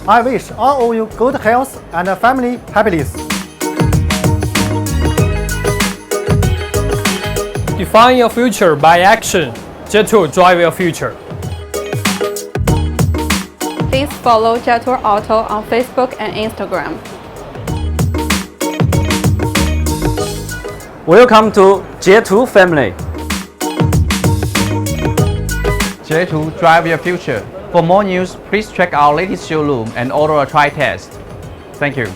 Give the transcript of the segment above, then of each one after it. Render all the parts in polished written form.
I wish all of you good health and family happiness. Define your future by action. Jet2 drive your future. Please follow Jet2 Auto on Facebook and Instagram. Welcome to Jet2 family. Jet2 drive your future. For more news, please check our latest showroom and order a try test. Thank you.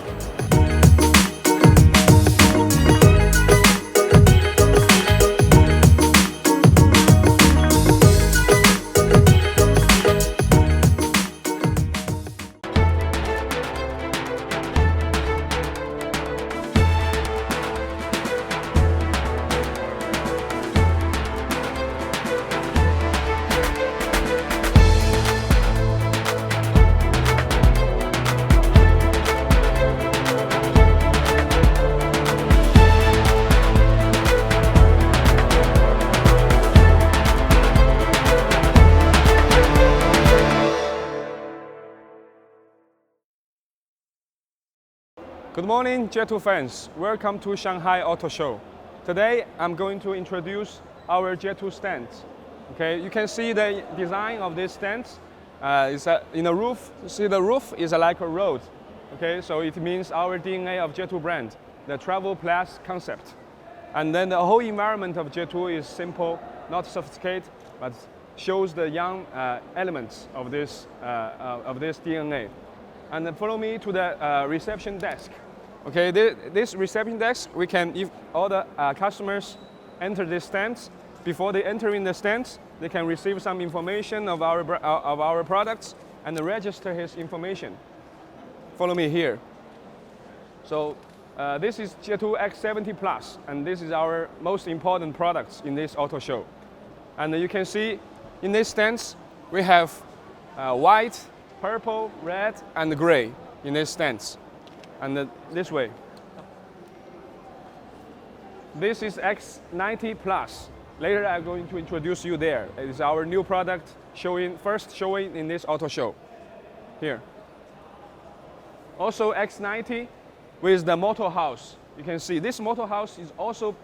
Good morning, Jet2 fans. Welcome to Shanghai Auto Show. Today, I'm going to introduce our Jet2 stands. Okay, you can see the design of this stands. In the roof. See, the roof is like a road. Okay, so it means our DNA of Jet2 brand, the Travel Plus concept. And then the whole environment of Jet2 is simple, not sophisticated, but shows the young elements of this DNA. And then follow me to the reception desk. Okay, this reception desk, we can, if all the customers enter this stands, before they enter in the stands, they can receive some information of our products and register his information. Follow me here. So this is Jet2 X70 Plus, and this is our most important products in this auto show. And you can see in these stands, we have white, purple, red, and gray in these stands. And this way. This is X90 Plus. Later I'm going to introduce you there. It is our new product first showing in this auto show. Here. Also X90 with the motor house. You can see this motor house is also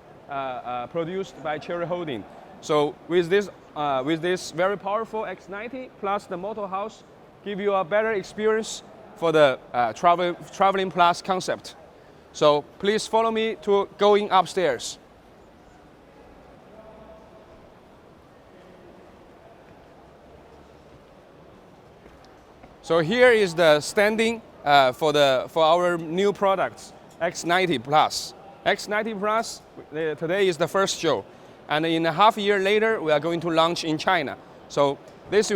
produced by Cherry Holding. So with this very powerful X90 plus the motor house, give you a better experience for the traveling plus concept. So please follow me to going upstairs. So here is the standing for our new products, X90 Plus. X90 Plus today is the first show, and in a half year later we are going to launch in China. So this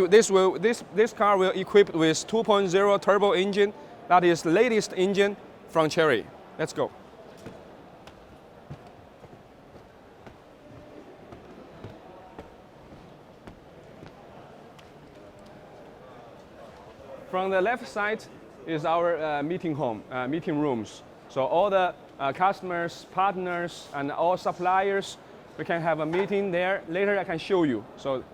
car will equipped with 2.0 turbo engine. That is the latest engine from Cherry. Let's go. From the left side is our meeting rooms. So all the customers, partners, and all suppliers, we can have a meeting there. Later I can show you. So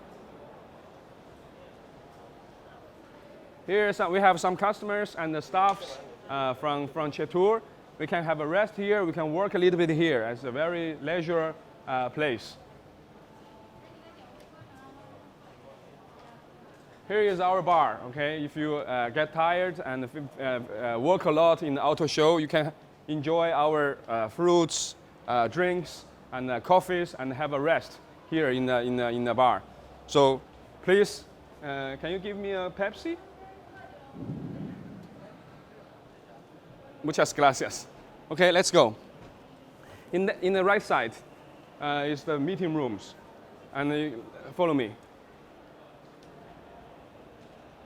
here we have some customers and the staffs from Jet2. We can have a rest here. We can work a little bit here. It's a very leisure place. Here is our bar. Okay, if you get tired and work a lot in the auto show, you can enjoy our fruits, drinks, and coffees, and have a rest here in the bar. So please, can you give me a Pepsi? Muchas gracias. Okay, let's go. In the right side is the meeting rooms, and follow me.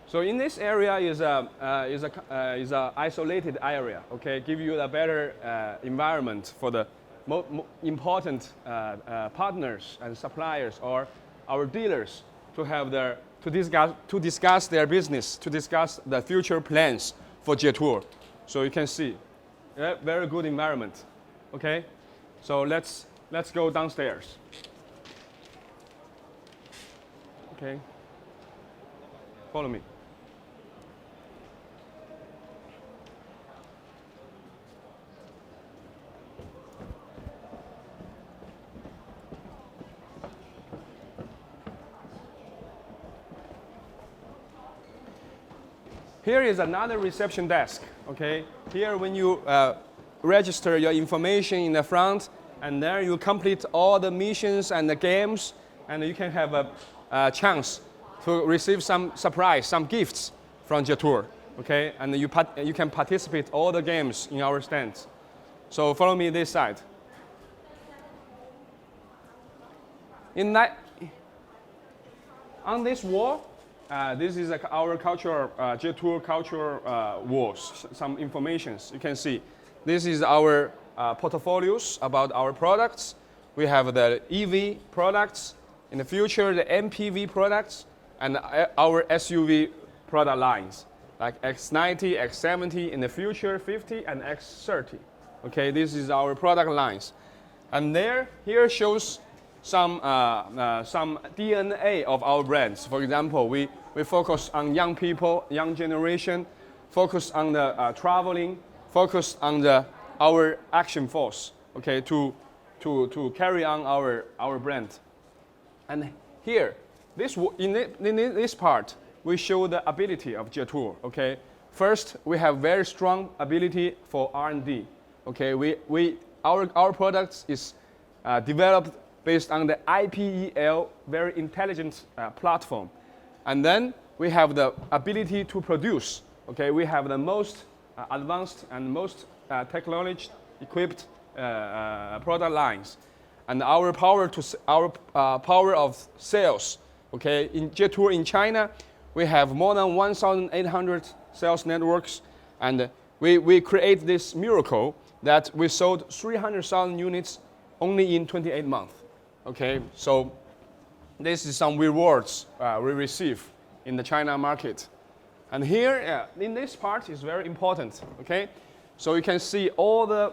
So in this area is a isolated area. Okay, give you a better environment for the important partners and suppliers or our dealers to have to discuss their business, to discuss the future plans for Jet2. So you can see, very good environment. Okay, so let's go downstairs. Okay, follow me. Here is another reception desk. Okay, here when you register your information in the front, and then you complete all the missions and the games, and you can have a chance to receive some surprise, some gifts from Jetour. Okay, and you can participate all the games in our stands. So follow me this side. On this wall, this is our cultural, Jetour cultural walls, some informations you can see. This is our portfolios about our products. We have the EV products, in the future the MPV products, and our SUV product lines, like X90, X70, in the future 50 and X30. Okay, this is our product lines. And here shows some DNA of our brands. For example, we focus on young people, young generation, focus on the traveling, focus on our action force, okay, to carry on our brand. And here, in this part, we show the ability of Jetour, okay. First, we have very strong ability for R&D, okay. Our products is developed based on the IPEL, very intelligent platform. And then we have the ability to produce, okay. We have the most advanced and most technology-equipped product lines. And our power of sales, okay. In Jetour in China, we have more than 1,800 sales networks, and we create this miracle that we sold 300,000 units only in 28 months. Okay, so this is some rewards we receive in the China market. And here, in this part is very important, okay? So you can see all the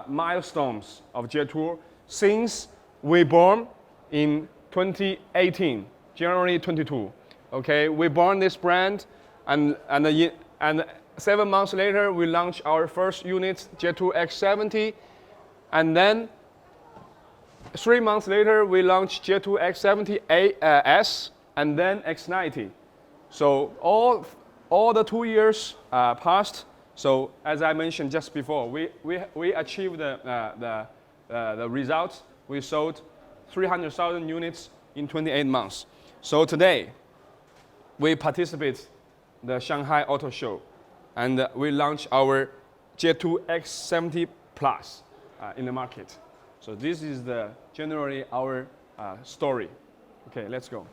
milestones of Jetour since we born in 2018, January 22. Okay, we born this brand, and 7 months later we launched our first unit, Jetour X70, and then 3 months later we launched Jetour X70 S, and then X90. So all the 2 years passed. So as I mentioned just before, we achieved the results. We sold 300,000 units in 28 months. So today, we participate the Shanghai Auto Show, and we launch our Jetour X70 Plus in the market. So this is generally our story. Okay, let's go.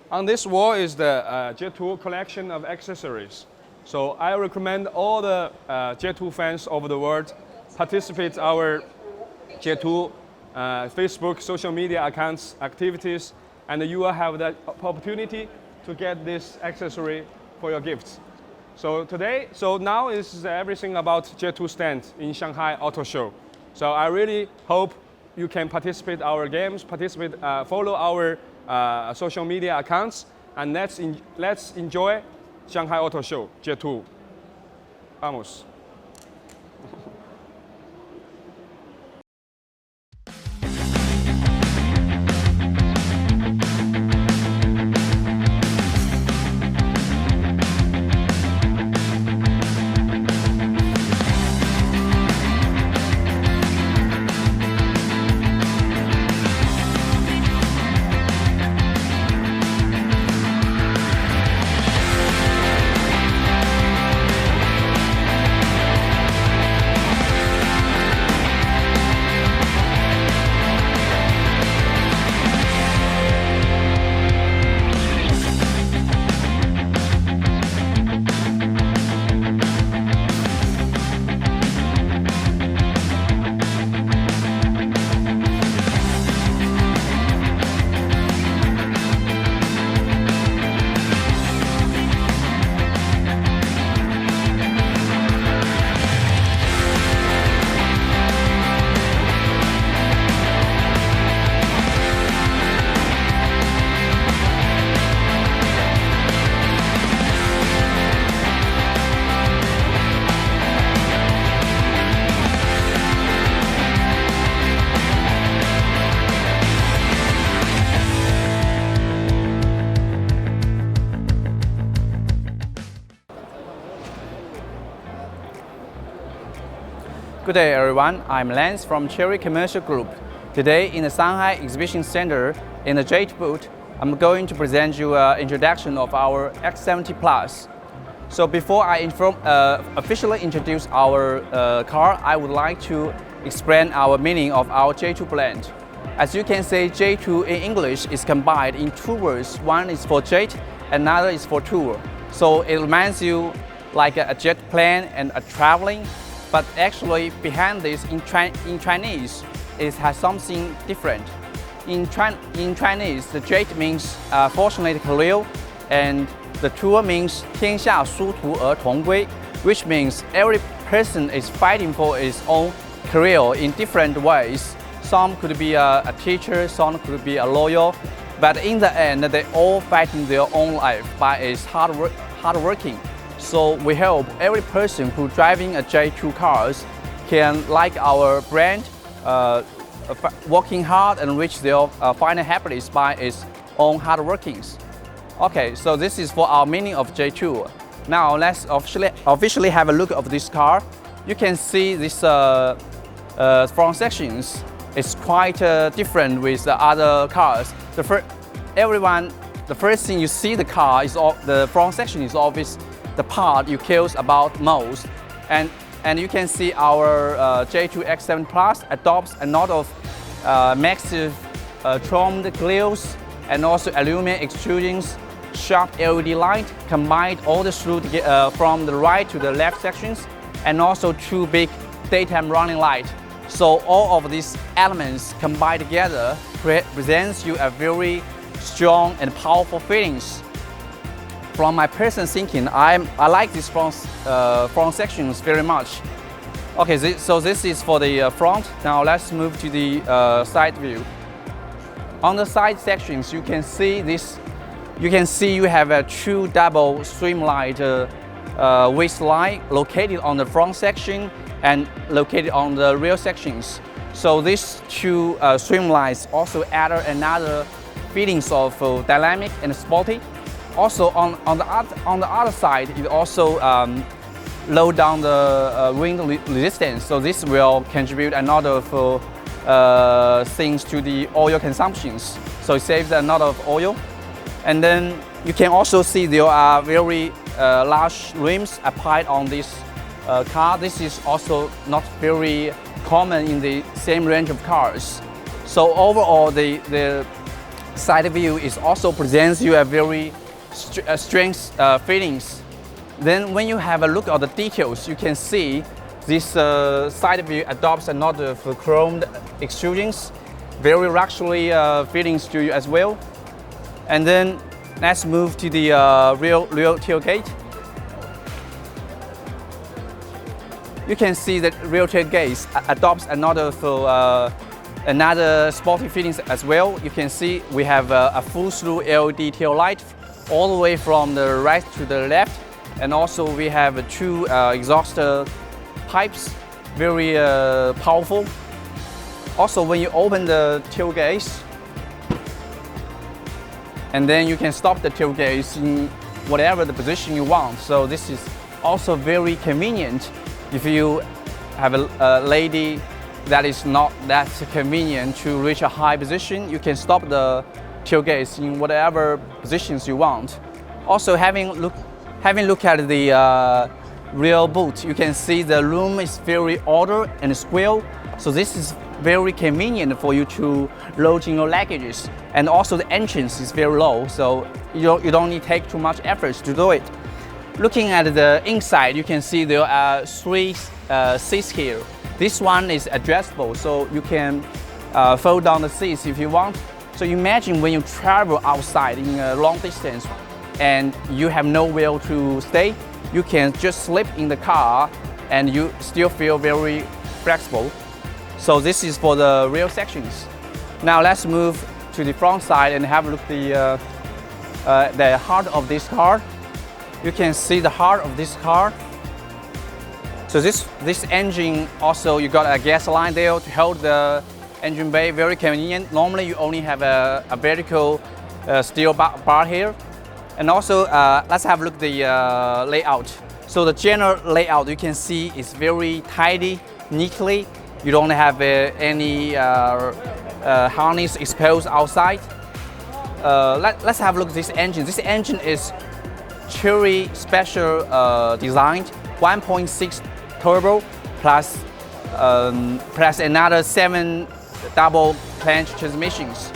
On this wall is the Jetour collection of accessories. So I recommend all the Jetour fans over the world participate our Jetour Facebook social media accounts activities, and you will have the opportunity to get this accessory for your gifts. So now is everything about Jetour stand in Shanghai Auto Show. So I really hope you can participate our games, follow our social media accounts, and let's enjoy Shanghai Auto Show, Jetour. Vamos. Good day everyone, I'm Lance from Cherry Commercial Group. Today in the Shanghai Exhibition Center in the Jade booth, I'm going to present you an introduction of our X70 Plus. So before I officially introduce our car, I would like to explain our meaning of our J2 brand. As you can see, J2 in English is combined in two words. One is for jet, another is for tour. So it reminds you like a jet plane and a traveling, but actually behind this in Chinese, it has something different. In Chinese, the jet means fortunate career, and the tour means 天下殊途而同归, which means every person is fighting for his own career in different ways. Some could be a teacher, some could be a lawyer, but in the end, they all fighting their own life by is hard working. So we hope every person who driving a J2 cars can like our brand, working hard and reach their final happiness by its own hard workings. Okay, so this is for our meaning of J2. Now let's officially have a look of this car. You can see this front sections is quite different with the other cars. The first thing you see the car is the front section is always the part you care about most, and you can see our J2 X70 Plus adopts a lot of massive chromed grills and also aluminum extrusions, sharp LED light, combined all the through from the right to the left sections, and also two big daytime running lights. So all of these elements combined together presents you a very strong and powerful feelings. From my personal thinking, I like these front sections very much. Okay, so this is for the front. Now let's move to the side view. On the side sections, you can see this. You can see you have a true double streamlined waistline located on the front section and located on the rear sections. So these two streamlines also add another feelings of dynamic and sporty. Also on the other side, it also low down the wind resistance. So this will contribute another things to the oil consumptions. So it saves a lot of oil. And then you can also see there are very large rims applied on this car. This is also not very common in the same range of cars. So overall, the side view is also presents you a very strength feelings. Then when you have a look at the details, you can see this side view adopts a lot of chromed extrusions, very luxury feelings to you as well. And then let's move to the rear tailgate. You can see that rear tailgate adopts another sporty feelings as well. You can see we have a full through LED tail light all the way from the right to the left, and also we have two exhaust pipes, very powerful. Also, when you open the tailgate, and then you can stop the tailgate in whatever the position you want. So this is also very convenient if you have a lady that is not that convenient to reach a high position. You can stop the tailgates in whatever positions you want. Also, having look at the rear boot, you can see the room is very ordered and square. So this is very convenient for you to load in your luggages. And also the entrance is very low, so you don't need to take too much effort to do it. Looking at the inside, you can see there are three seats here. This one is adjustable, so you can fold down the seats if you want. So imagine when you travel outside in a long distance and you have nowhere to stay, you can just sleep in the car and you still feel very flexible. So this is for the rear sections. Now let's move to the front side and have a look at the heart of this car. You can see the heart of this car. So this engine also, you got a gas line there to hold the engine bay, very convenient. Normally you only have a vertical steel bar here. And also let's have a look at the layout. So the general layout you can see is very tidy neatly. You don't have any harness exposed outside. Let's have a look at this engine. This engine is Chery special designed 1.6 turbo plus another 7 double clutch transmissions.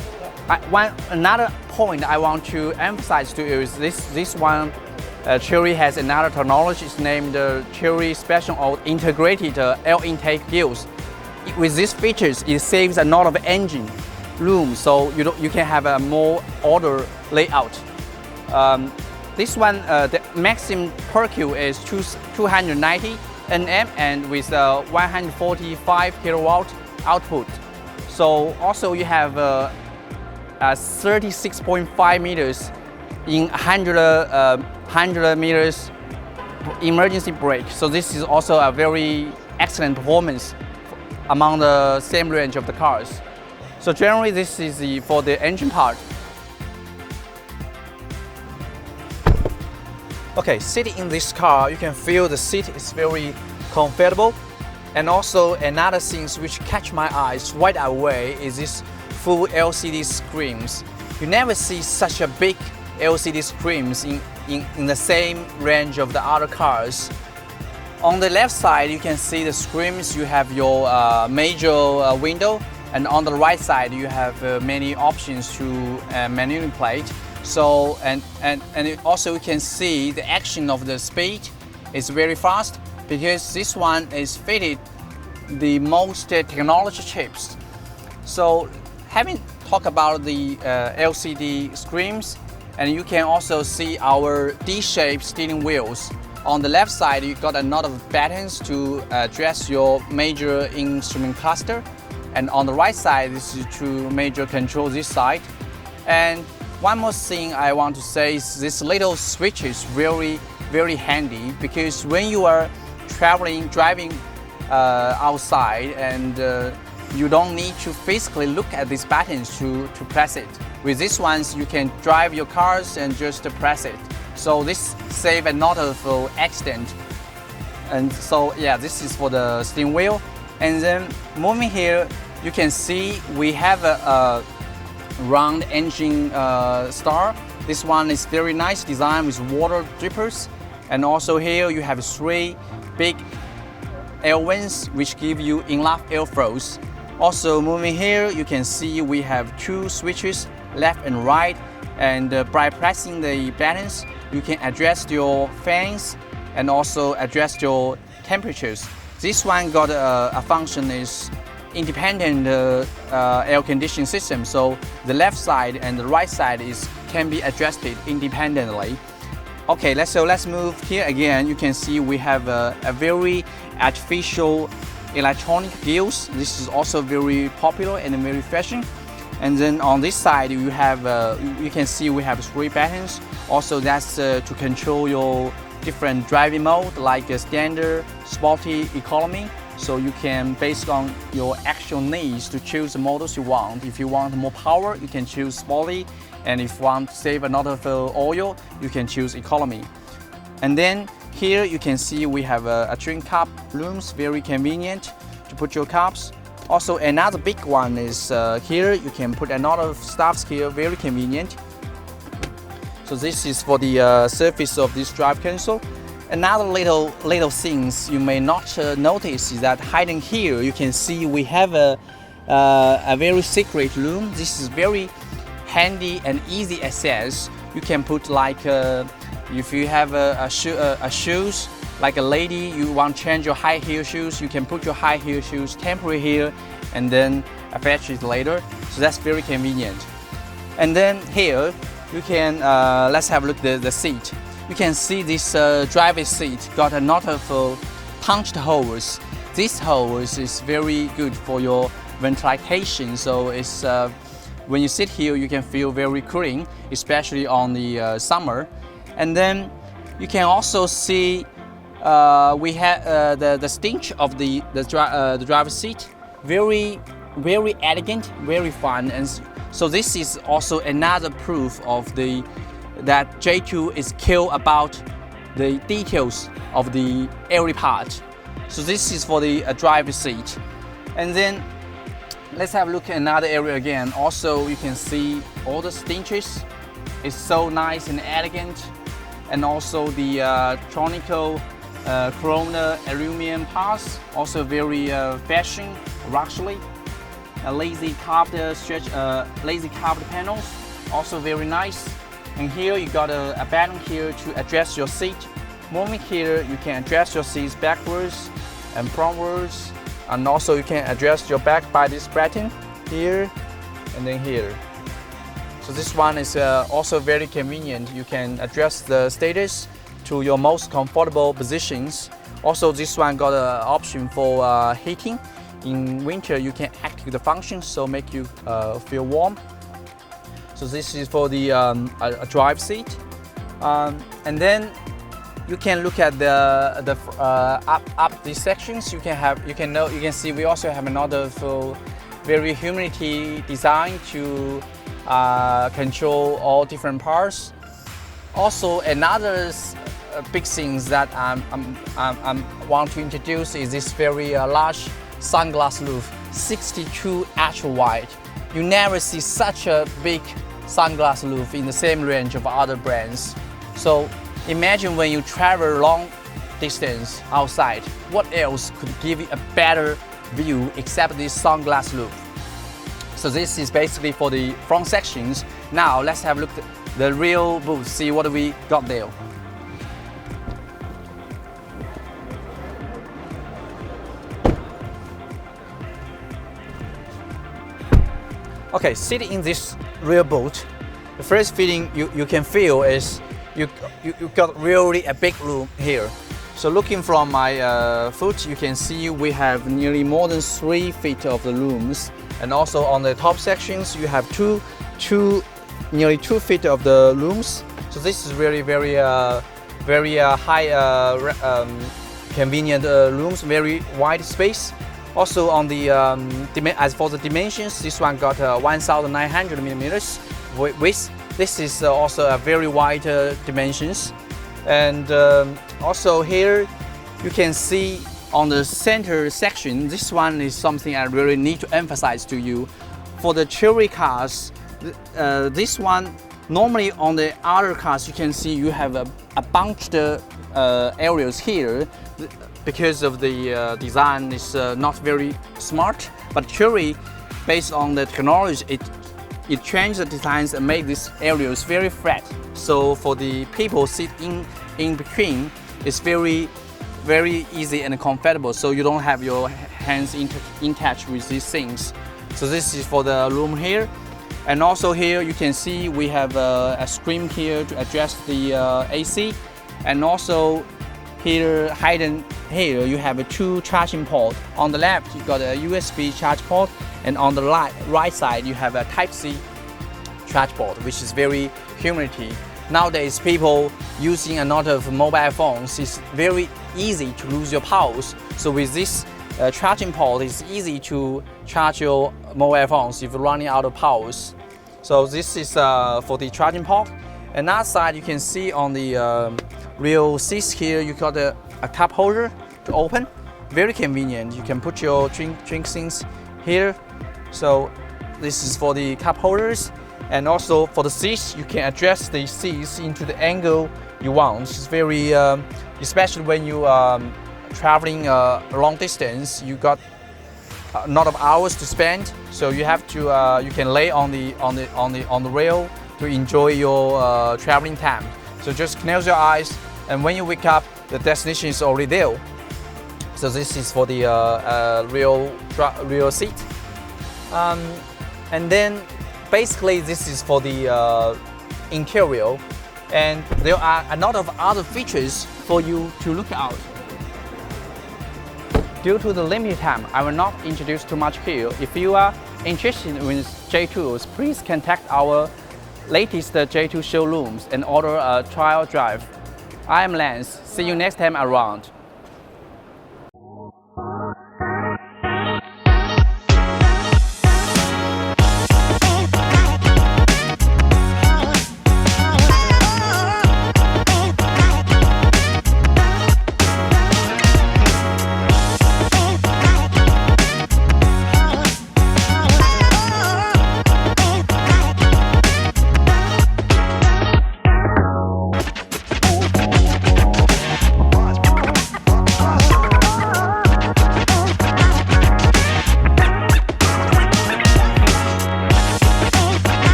Another point I want to emphasize to you is this one. Chery has another technology. It's named Chery Special or Integrated air intake gills. With these features, it saves a lot of engine room, so you can have a more order layout. This one, the maximum PQ is 290 Nm and with 145 kilowatt output. So also you have 36.5 meters in 100 meters emergency brake. So this is also a very excellent performance among the same range of the cars. So generally this is for the engine part. Okay, sitting in this car, you can feel the seat is very comfortable. And also another thing which catch my eyes right away is this full LCD screens. You never see such a big LCD screens in the same range of the other cars. On the left side, you can see the screens. You have your major window, and on the right side, you have many options to manipulate. So and also you can see the action of the speed is very fast because this one is fitted the most technology chips. So having talked about the LCD screens, and you can also see our D-shaped steering wheels. On the left side, you got a lot of buttons to address your major instrument cluster. And on the right side, this is to major control this side. And one more thing I want to say is this little switch is very, very handy because when you are driving outside and you don't need to physically look at these buttons to press it. With these ones, you can drive your cars and just press it. So this saves a lot of accident. And so yeah, this is for the steering wheel. And then moving here, you can see we have a round engine star. This one is very nice design with water drippers. And also here you have 3 big air vents which give you enough airflows. Also moving here, you can see we have 2 switches, left and right, and by pressing the buttons, you can adjust your fans and also adjust your temperatures. This one got a function is independent air conditioning system, so the left side and the right side can be adjusted independently. Okay, let's move here again. You can see we have a very artificial electronic gills. This is also very popular and very fashion. And then on this side, you can see we have 3 buttons. Also, that's to control your different driving mode like standard, sporty, economy. So you can, based on your actual needs, to choose the models you want. If you want more power, you can choose sporty. And if you want to save a lot of oil, you can choose economy. And then here you can see we have a drink cup rooms, very convenient to put your cups. Also another big one is here you can put a lot of stuffs here, very convenient. So this is for the surface of this drive console. Another little things you may not notice is that hiding here you can see we have a very secret room. This is very handy and easy access. You can put like if you have a shoes, like a lady, you want to change your high heel shoes, you can put your high heel shoes temporary here and then attach it later. So that's very convenient. And then here you can let's have a look at the seat. You can see this driver's seat got a lot of punched holes. This holes is very good for your ventilation. So it's when you sit here, you can feel very cooling, especially on the summer. And then you can also see we have the stitch of the driver's seat, very elegant, very fun. And so this is also another proof of that J2 is care about the details of the every part. So this is for the driver's seat. And then let's have a look at another area again. Also, you can see all the stitches. It's so nice and elegant. And also the tronical chrome aluminum parts, also very fashion, luxury. Lazy carved panels, also very nice. And here you got a button here to adjust your seat. Moving here, you can adjust your seats backwards and frontwards, and also you can adjust your back by this button here and then here. So this one is also very convenient. You can adjust the status to your most comfortable positions. Also, this one got an option for heating. In winter, you can activate the function, so make you feel warm. So this is for the drive seat, and then you can look at the up these sections. You can see we also have another for very humidity design to control all different parts. Also, another big thing that I want to introduce is this very large sunglass roof, 62 extra wide. You never see such a big sunglass roof in the same range of other brands. So imagine when you travel long distance outside, what else could give you a better view except this sunglass roof? So this is basically for the front sections. Now let's have a look at the real booth, see what we got there. Okay, sitting in this rear boot, the first feeling you can feel is you got really a big room here. So looking from my foot, you can see we have nearly more than 3 feet of the rooms, and also on the top sections you have nearly 2 feet of the rooms. So this is really very high convenient rooms, very wide space. Also on the as for the dimensions, this one got 1,900 millimeters width. This is also a very wide dimensions. And also here you can see on the center section, this one is something I really need to emphasize to you. For the Chery cars, this one, normally on the other cars you can see you have a bunched areas here because of the design is not very smart. But Chery, based on the technology, it changed the designs and made these areas very flat. So for the people sitting in between, it's very easy and comfortable. So you don't have your hands in touch with these things. So this is for the room here. And also here you can see we have a screen here to adjust the AC. And also here, hidden here, you have 2 charging ports. On the left, you got a USB charge port, and on the right side, you have a Type-C charge port, which is very humidity. Nowadays, people using a lot of mobile phones, it's very easy to lose your powers. So with this charging port, it's easy to charge your mobile phones if you're running out of powers. So this is for the charging port. Another side, you can see on the real seats here, you got a cup holder to open. Very convenient. You can put your drink things here. So this is for the cup holders. And also for the seats, you can adjust the seats into the angle you want. It's very, especially when you traveling a long distance, you got a lot of hours to spend. So you have to, you can lay on the rail to enjoy your traveling time. So just close your eyes, and when you wake up, the destination is already there. So this is for the real seat. And then basically this is for the interior, and there are a lot of other features for you to look out. Due to the limited time, I will not introduce too much here. If you are interested in J2s, please contact our latest J2 showrooms and order a trial drive. I am Lance. See you next time around.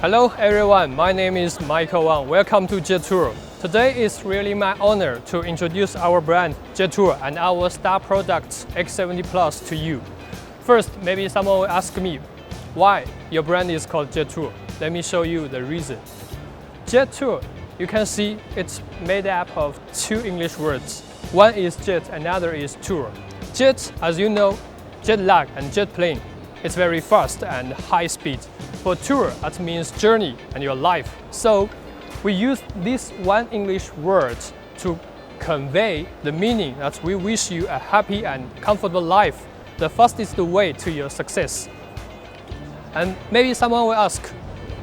Hello everyone, my name is Michael Wang. Welcome to Jetour. Today is really my honor to introduce our brand Jetour and our star product X70 Plus to you. First, maybe someone will ask me, why your brand is called Jetour? Let me show you the reason. Jetour, you can see it's made up of two English words. One is jet, another is tour. Jet, as you know, jet lag and jet plane. It's very fast and high speed. For tour, that means journey and your life. So we use this one English word to convey the meaning that we wish you a happy and comfortable life, the fastest way to your success. And maybe someone will ask,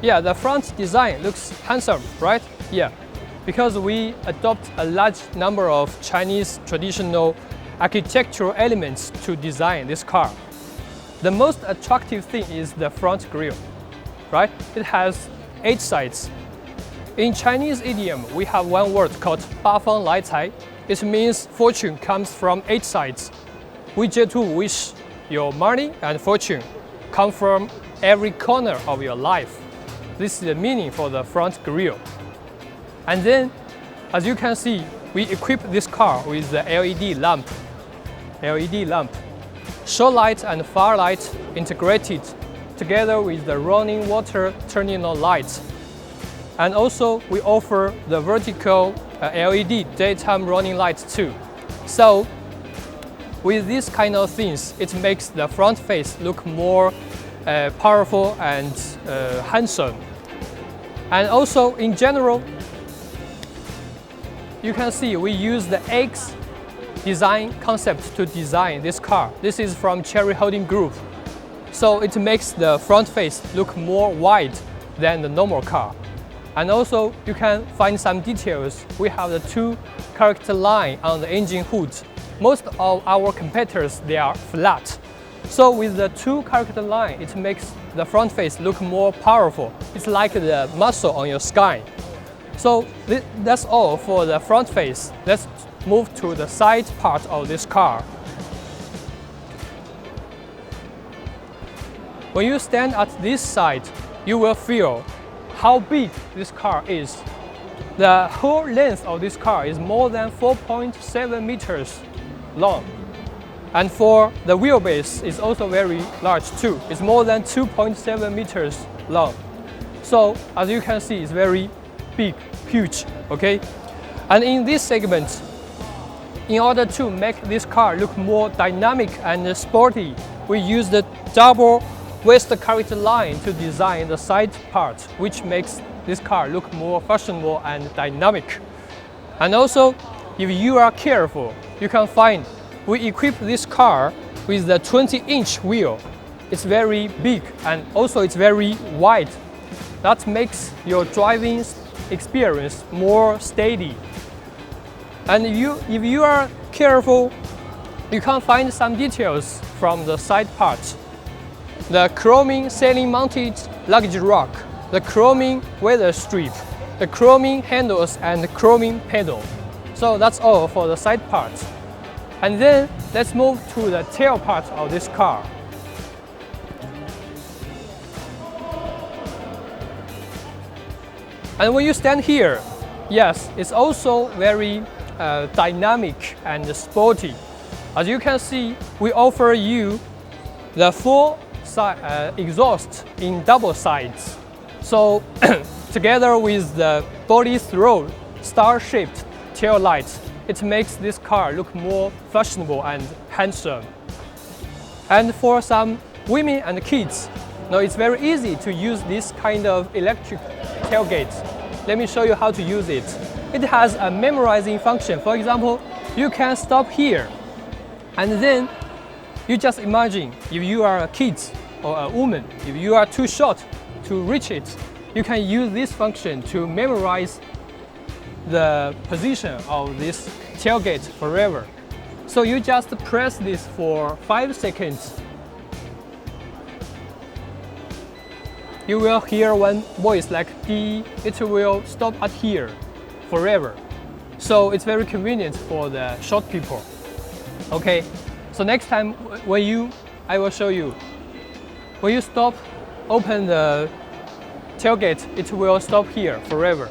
yeah, the front design looks handsome, right? Yeah, because we adopt a large number of Chinese traditional architectural elements to design this car. The most attractive thing is the front grille, right? It has 8 sides. In Chinese idiom, we have one word called 八方来财. It means fortune comes from 8 sides. We Jetour wish your money and fortune come from every corner of your life. This is the meaning for the front grille. And then, as you can see, we equip this car with the LED lamp. Show light and far light integrated together with the running water turning on lights. And also we offer the vertical LED daytime running lights too. So with these kind of things, it makes the front face look more powerful and handsome. And also in general, you can see we use the X design concept to design this car. This is from Cherry Holding Group. So it makes the front face look more wide than the normal car. And also you can find some details. We have the 2 character line on the engine hood. Most of our competitors, they are flat. So with the 2 character line, it makes the front face look more powerful. It's like the muscle on your spine. So that's all for the front face. Let's move to the side part of this car. When you stand at this side, you will feel how big this car is. The whole length of this car is more than 4.7 meters long. And for the wheelbase, it's also very large too. It's more than 2.7 meters long. So as you can see, it's very big, huge, okay? And in this segment, in order to make this car look more dynamic and sporty, we use the double waist character line to design the side part, which makes this car look more fashionable and dynamic. And also, if you are careful, you can find we equip this car with the 20-inch wheel. It's very big and also it's very wide. That makes your driving experience more steady. And if you are careful, you can find some details from the side parts. The chroming ceiling mounted luggage rack, the chroming weather strip, the chroming handles and the chroming pedal. So that's all for the side parts. And then let's move to the tail part of this car. And when you stand here, yes, it's also very dynamic and sporty. As you can see, we offer you the full exhaust in double sides. So together with the body throw star-shaped tail lights, it makes this car look more fashionable and handsome. And for some women and kids, now it's very easy to use this kind of electric tailgate. Let me show you how to use it. It has a memorizing function. For example, you can stop here and then you just imagine if you are a kid or a woman, if you are too short to reach it, you can use this function to memorize the position of this tailgate forever. So you just press this for 5 seconds. You will hear one voice like D. It will stop at here forever. So it's very convenient for the short people. Okay, so next time I will show you. When you stop, open the tailgate, it will stop here forever.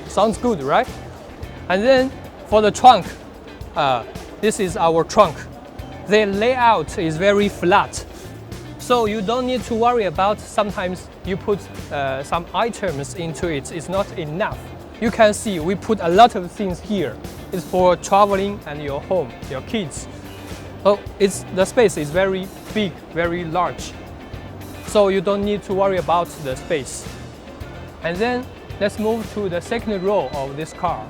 Sounds good, right? And then for the trunk, this is our trunk. The layout is very flat, so you don't need to worry about sometimes you put some items into it. It's not enough. You can see we put a lot of things here. It's for traveling and your home, your kids. So the space is very big, very large. So you don't need to worry about the space. And then let's move to the second row of this car.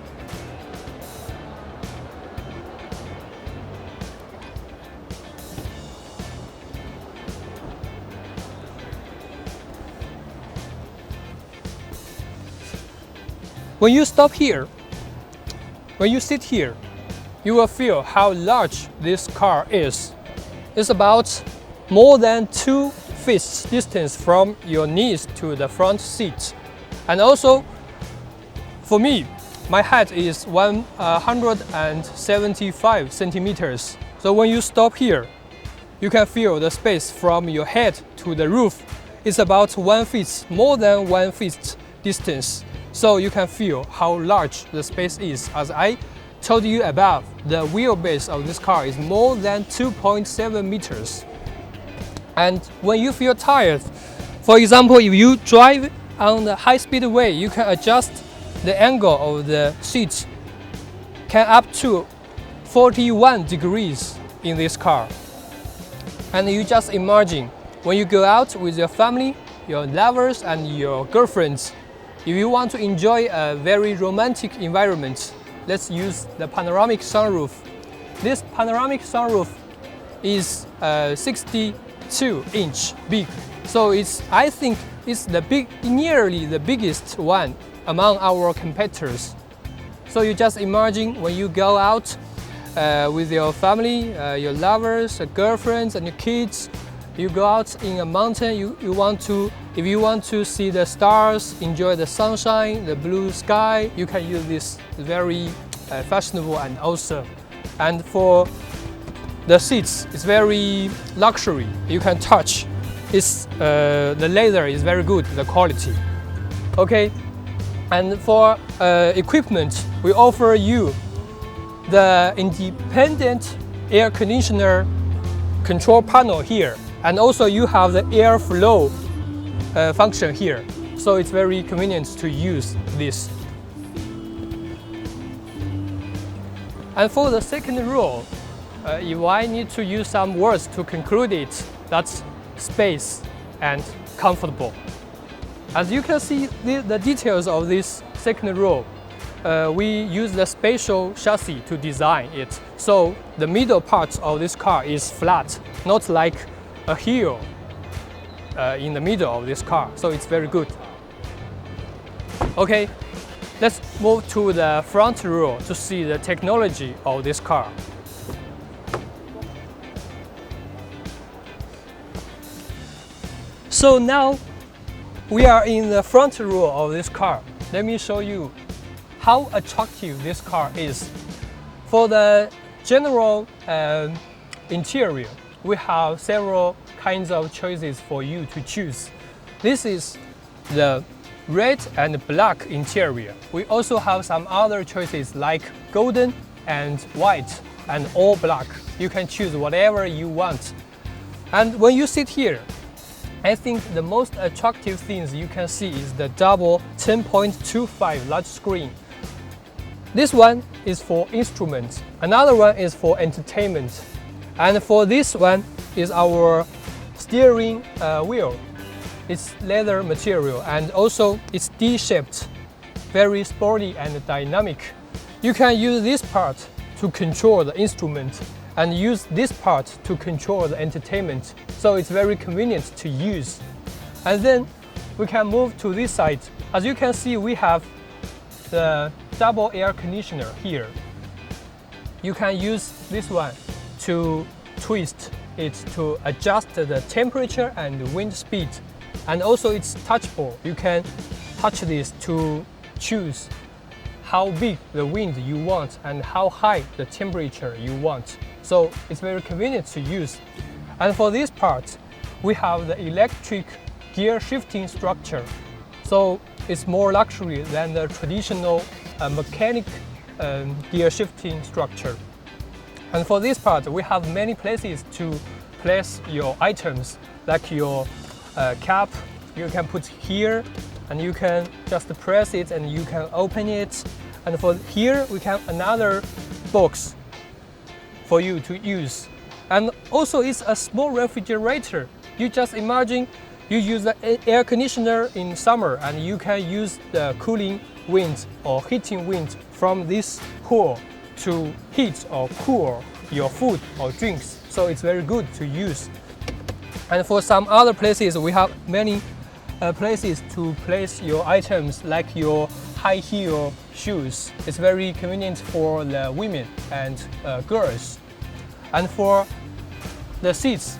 When you stop here, when you sit here, you will feel how large this car is. It's about more than 2 feet distance from your knees to the front seat. And also, for me, my height is 175 centimeters. So when you stop here, you can feel the space from your head to the roof is about 1 feet, more than 1 feet distance. So you can feel how large the space is. As I told you above, the wheelbase of this car is more than 2.7 meters. And when you feel tired, for example, if you drive on the high-speed way, you can adjust the angle of the seats, can up to 41 degrees in this car. And you just imagine when you go out with your family, your lovers and your girlfriends, if you want to enjoy a very romantic environment, let's use the panoramic sunroof. This panoramic sunroof is 62-inch big, so I think it's nearly the biggest one among our competitors. So you just imagine when you go out with your family, your lovers, your girlfriends, and your kids. You go out in a mountain. If you want to see the stars, enjoy the sunshine, the blue sky, you can use this. Very fashionable and awesome. And for the seats, it's very luxury. You can touch. The leather is very good, the quality. Okay. And for equipment, we offer you the independent air conditioner control panel here. And also you have the airflow function here. So it's very convenient to use this. And for the second row, if I need to use some words to conclude it, that's space and comfortable. As you can see the details of this second row, we use the spatial chassis to design it. So the middle part of this car is flat, not like a hill in the middle of this car. So it's very good. Okay, let's move to the front row to see the technology of this car. So now we are in the front row of this car. Let me show you how attractive this car is. For the general interior, we have several kinds of choices for you to choose. This is the red and black interior. We also have some other choices like golden and white and all black. You can choose whatever you want. And when you sit here, I think the most attractive things you can see is the double 10.25 large screen. This one is for instruments, another one is for entertainment, and for this one is our steering wheel. It's leather material and also it's D-shaped, very sporty and dynamic. You can use this part to control the instrument and use this part to control the entertainment. So it's very convenient to use. And then we can move to this side. As you can see, we have the double air conditioner here. You can use this one to twist it to adjust the temperature and wind speed. And also it's touchable. You can touch this to choose how big the wind you want and how high the temperature you want. So it's very convenient to use. And for this part, we have the electric gear shifting structure. So it's more luxury than the traditional mechanic gear shifting structure. And for this part, we have many places to place your items, like your cap, you can put here, and you can just press it and you can open it. And for here, we have another box for you to use. And also it's a small refrigerator. You just imagine you use the air conditioner in summer and you can use the cooling wind or heating wind from this hole to heat or cool your food or drinks. So it's very good to use. And for some other places, we have many places to place your items, like your high heel shoes. It's very convenient for the women and girls. And for the seats,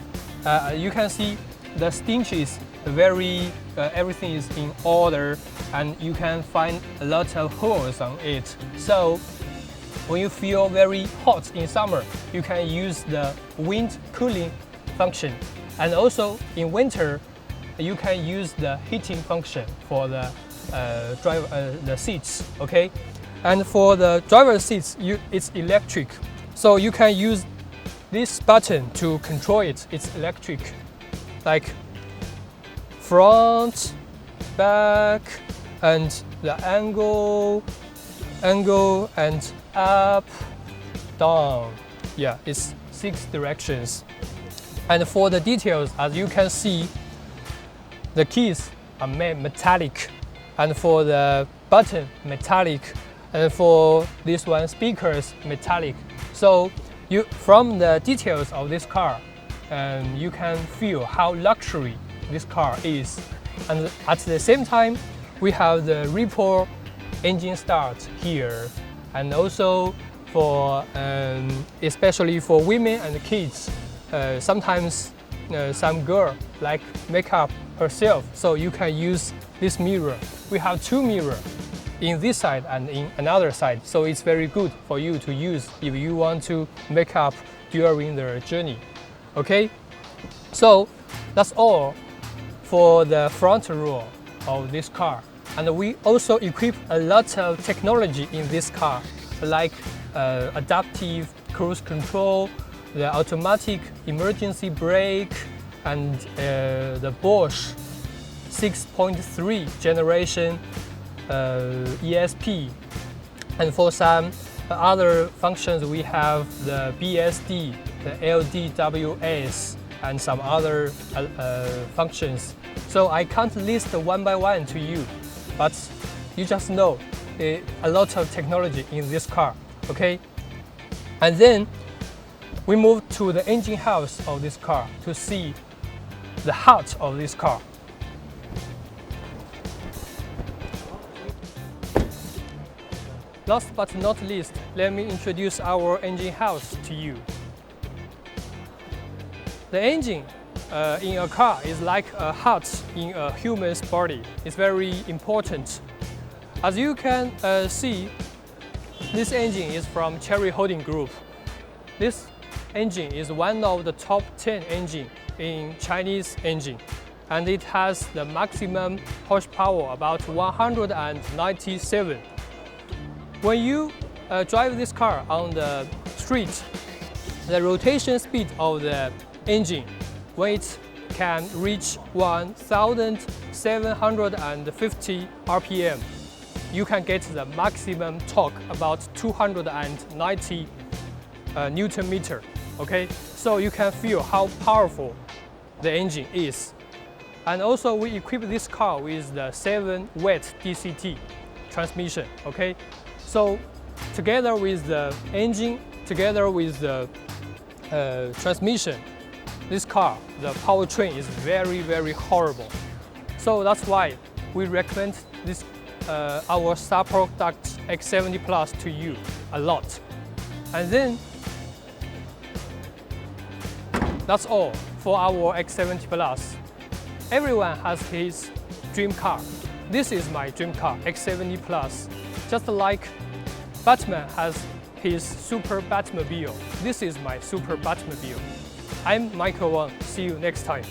you can see the stitches very everything is in order, and you can find a lot of holes on it. So when you feel very hot in summer, you can use the wind cooling function. And also in winter, you can use the heating function for the the seats. Okay, and for the driver seats, it's electric, so you can use this button to control it. It's electric, like front, back, and the angle, and up, down. Yeah, it's 6 directions. And for the details, as you can see, the keys are made metallic, and for the button, metallic, and for this one, speakers, metallic. So from the details of this car, you can feel how luxury this car is. And at the same time, we have the Ripple engine start here, and also for especially for women and kids, sometimes some girl like makeup herself, so you can use this mirror. We have 2 mirrors in this side and in another side, so it's very good for you to use if you want to make up during the journey. Okay, so that's all for the front row of this car. And we also equip a lot of technology in this car, like adaptive cruise control, the automatic emergency brake, and the Bosch 6.3 generation ESP. And for some other functions, we have the BSD, the LDWS, and some other functions. So I can't list one by one to you, but you just know a lot of technology in this car. Okay, and then we move to the engine house of this car to see the heart of this car. Last but not least, let me introduce our engine house to you. The engine in a car is like a heart in a human's body. It's very important. As you can see, this engine is from Chery Holding Group. This engine is one of the top 10 engines in Chinese engine, and it has the maximum horsepower about 197. When you drive this car on the street, the rotation speed of the engine, when it can reach 1,750 RPM, you can get the maximum torque about 290 Newton meter. Okay, so you can feel how powerful the engine is. And also we equip this car with the 7-wet DCT transmission. Okay, so together with the engine, together with the transmission, this car, the powertrain is very, very horrible. So that's why we recommend this our star product X70 Plus to you a lot. And then that's all for our X70 Plus. Everyone has his dream car. This is my dream car, X70 Plus. Just like Batman has his Super Batmobile, this is my Super Batmobile. I'm Michael Wang. See you next time.